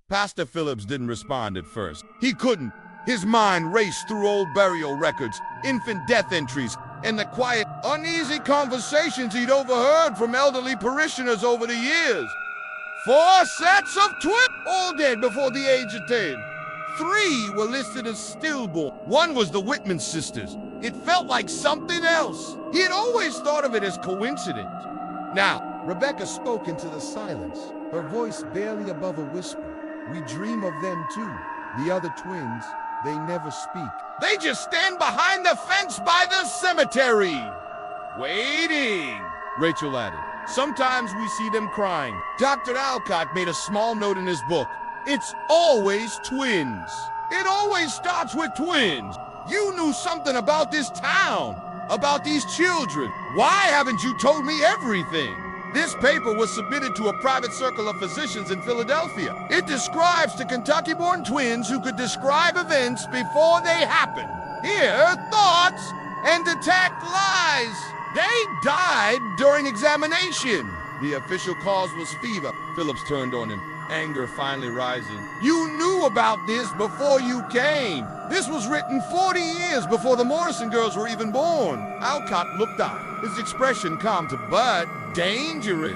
Pastor Phillips didn't respond at first. He couldn't. His mind raced through old burial records, infant death entries, and the quiet, uneasy conversations he'd overheard from elderly parishioners over the years. 4 sets of twins, all dead before the age of 10. 3 were listed as stillborn. 1 was the Whitman sisters. It felt like something else. He had always thought of it as coincidence. Now, Rebecca spoke into the silence, her voice barely above a whisper. We dream of them too. The other twins, they never speak. They just stand behind the fence by the cemetery, waiting, Rachel added. Sometimes we see them crying. Dr. Alcott made a small note in his book. It's always twins. It always starts with twins. You knew something about this town, about these children. Why haven't you told me everything? This paper was submitted to a private circle of physicians in Philadelphia. It describes the Kentucky-born twins who could describe events before they happen, hear thoughts, and detect lies. They died during examination. The official cause was fever. Phillips turned on him, anger finally rising. You knew about this before you came. This was written 40 years before the Morrison girls were even born. Alcott looked up, his expression calm to but dangerous,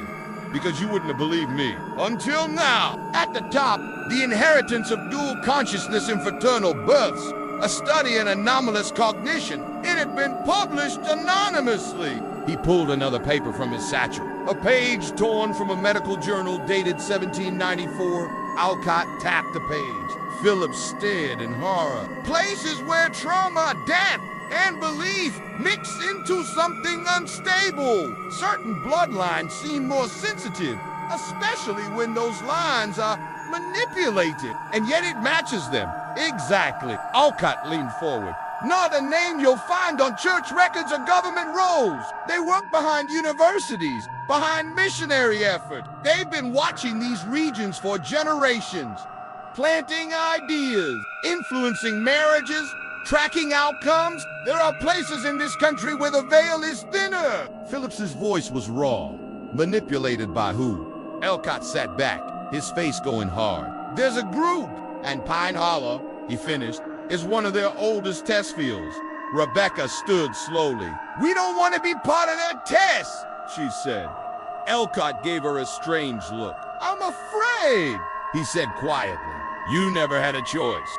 because you wouldn't have believed me. Until now. At the top, the inheritance of dual consciousness in fraternal births, a study in anomalous cognition. It had been published anonymously. He pulled another paper from his satchel. A page torn from a medical journal dated 1794. Alcott tapped the page. Phillips stared in horror. Places where trauma, death, and belief mix into something unstable. Certain bloodlines seem more sensitive, especially when those lines are manipulated. And yet it matches them. Exactly. Alcott leaned forward. Not a name you'll find on church records or government rolls. They work behind universities, behind missionary effort. They've been watching these regions for generations, planting ideas, influencing marriages, tracking outcomes. There are places in this country where the veil is thinner. Phillips's voice was raw. Manipulated by who? Alcott sat back, his face going hard. There's a group, and Pine Hollow, he finished, is one of their oldest test fields. Rebecca stood slowly. We don't want to be part of that test, she said. Alcott gave her a strange look. I'm afraid, he said quietly. You never had a choice.